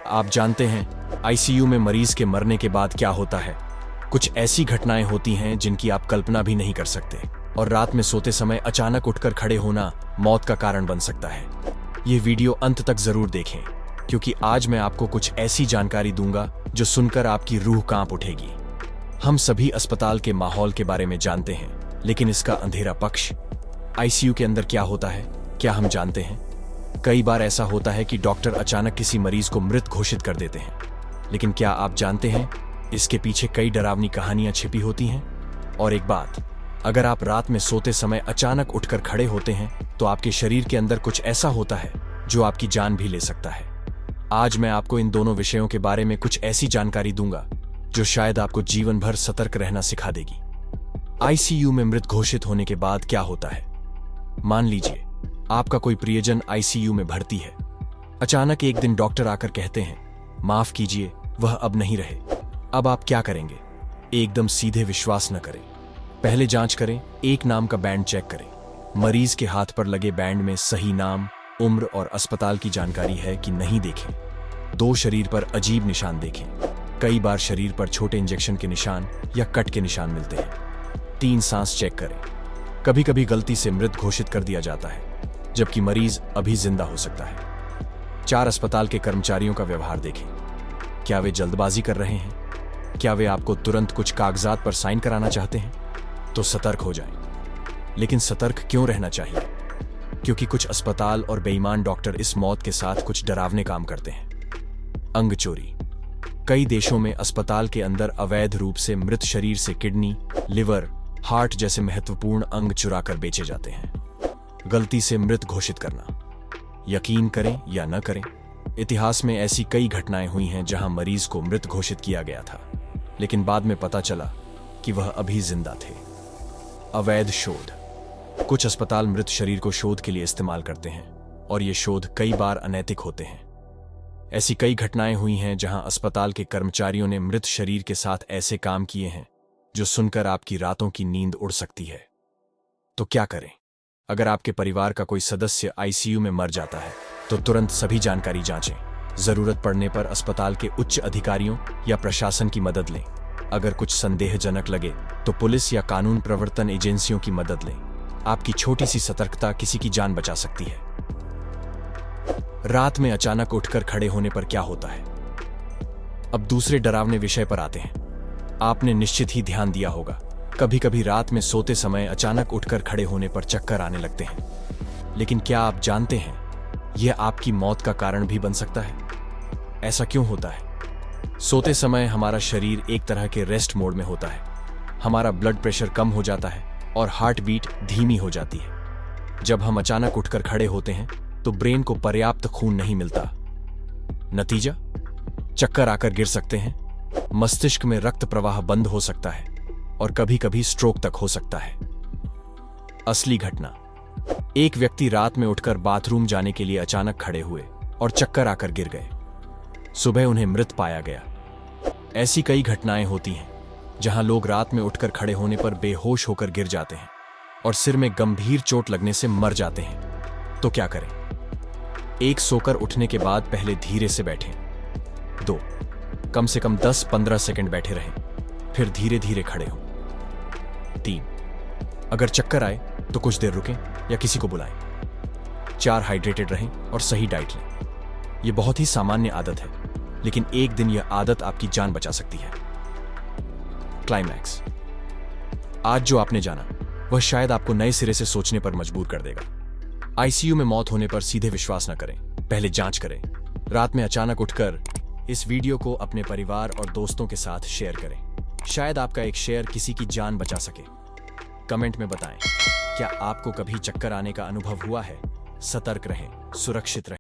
आप जानते हैं आईसीयू में मरीज के मरने के बाद क्या होता है? कुछ ऐसी घटनाएं होती हैं जिनकी आप कल्पना भी नहीं कर सकते, और रात में सोते समय अचानक उठकर खड़े होना मौत का कारण बन सकता है। ये वीडियो अंत तक जरूर देखें, क्योंकि आज मैं आपको कुछ ऐसी जानकारी दूंगा जो सुनकर आपकी रूह कांप उठेगी। हम सभी अस्पताल के माहौल के बारे में जानते हैं, लेकिन इसका अंधेरा पक्ष, आईसीयू के अंदर क्या होता है, क्या हम जानते हैं? कई बार ऐसा होता है कि डॉक्टर अचानक किसी मरीज को मृत घोषित कर देते हैं, लेकिन क्या आप जानते हैं इसके पीछे कई डरावनी कहानियां छिपी होती हैं? और एक बात, अगर आप रात में सोते समय अचानक उठकर खड़े होते हैं तो आपके शरीर के अंदर कुछ ऐसा होता है जो आपकी जान भी ले सकता है। आज मैं आपको इन दोनों विषयों के बारे में कुछ ऐसी जानकारी दूंगा जो शायद आपको जीवन भर सतर्क रहना सिखा देगी। आईसीयू में मृत घोषित होने के बाद क्या होता है? मान लीजिए आपका कोई प्रियजन आईसीयू में भर्ती है। अचानक एक दिन डॉक्टर आकर कहते हैं, माफ कीजिए, वह अब नहीं रहे। अब आप क्या करेंगे? एकदम सीधे विश्वास न करें, पहले जांच करें, एक नाम का बैंड चेक करें। मरीज के हाथ पर लगे बैंड में सही नाम, उम्र और अस्पताल की जानकारी है कि नहीं देखें। 2 शरीर पर अजीब निशान देखें। कई बार शरीर पर छोटे इंजेक्शन के निशान या कट के निशान मिलते हैं। 3 सांस चेक करें। कभी कभी गलती से मृत घोषित कर दिया जाता है, जबकि मरीज अभी जिंदा हो सकता है। 4 अस्पताल के कर्मचारियों का व्यवहार देखें। क्या वे जल्दबाजी कर रहे हैं? क्या वे आपको तुरंत कुछ कागजात पर साइन कराना चाहते हैं? तो सतर्क हो जाएं। लेकिन सतर्क क्यों रहना चाहिए? क्योंकि कुछ अस्पताल और बेईमान डॉक्टर इस मौत के साथ कुछ डरावने काम करते हैं। अंग चोरी। कई देशों में अस्पताल के अंदर अवैध रूप से मृत शरीर से किडनी, लिवर, हार्ट जैसे महत्वपूर्ण अंग चुराकर बेचे जाते हैं। गलती से मृत घोषित करना। यकीन करें या न करें, इतिहास में ऐसी कई घटनाएं हुई हैं जहां मरीज को मृत घोषित किया गया था, लेकिन बाद में पता चला कि वह अभी जिंदा थे। अवैध शोध। कुछ अस्पताल मृत शरीर को शोध के लिए इस्तेमाल करते हैं, और ये शोध कई बार अनैतिक होते हैं। ऐसी कई घटनाएं हुई हैं जहां अस्पताल के कर्मचारियों ने मृत शरीर के साथ ऐसे काम किए हैं जो सुनकर आपकी रातों की नींद उड़ सकती है। तो क्या करें? अगर आपके परिवार का कोई सदस्य आईसीयू में मर जाता है तो तुरंत सभी जानकारी जांचें। जरूरत पड़ने पर अस्पताल के उच्च अधिकारियों या प्रशासन की मदद लें। अगर कुछ संदेहजनक लगे तो पुलिस या कानून प्रवर्तन एजेंसियों की मदद लें। आपकी छोटी सी सतर्कता किसी की जान बचा सकती है। रात में अचानक उठकर खड़े होने पर क्या होता है? अब दूसरे डरावने विषय पर आते हैं। आपने निश्चित ही ध्यान दिया होगा, कभी कभी रात में सोते समय अचानक उठकर खड़े होने पर चक्कर आने लगते हैं। लेकिन क्या आप जानते हैं यह आपकी मौत का कारण भी बन सकता है? ऐसा क्यों होता है? सोते समय हमारा शरीर एक तरह के रेस्ट मोड में होता है। हमारा ब्लड प्रेशर कम हो जाता है और हार्ट बीट धीमी हो जाती है। जब हम अचानक उठकर खड़े होते हैं तो ब्रेन को पर्याप्त खून नहीं मिलता। नतीजा, चक्कर आकर गिर सकते हैं, मस्तिष्क में रक्त प्रवाह बंद हो सकता है और कभी कभी स्ट्रोक तक हो सकता है। असली घटना। एक व्यक्ति रात में उठकर बाथरूम जाने के लिए अचानक खड़े हुए और चक्कर आकर गिर गए। सुबह उन्हें मृत पाया गया। ऐसी कई घटनाएं होती हैं जहां लोग रात में उठकर खड़े होने पर बेहोश होकर गिर जाते हैं और सिर में गंभीर चोट लगने से मर जाते हैं। तो क्या करें? 1, सोकर उठने के बाद पहले धीरे से बैठें। 2, कम से कम 10-15 सेकंड बैठे रहें, फिर धीरे धीरे खड़े हों। 3, अगर चक्कर आए तो कुछ देर रुकें या किसी को बुलाएं। 4, हाइड्रेटेड रहें और सही डाइट लें। यह बहुत ही सामान्य आदत है, लेकिन एक दिन यह आदत आपकी जान बचा सकती है। क्लाइमैक्स। आज जो आपने जाना वह शायद आपको नए सिरे से सोचने पर मजबूर कर देगा। आईसीयू में मौत होने पर सीधे विश्वास न करें, पहले जांच करें। रात में अचानक उठकर इस वीडियो को अपने परिवार और दोस्तों के साथ शेयर करें। शायद आपका एक शेयर किसी की जान बचा सके। कमेंट में बताएं, क्या आपको कभी चक्कर आने का अनुभव हुआ है? सतर्क रहें, सुरक्षित रहें।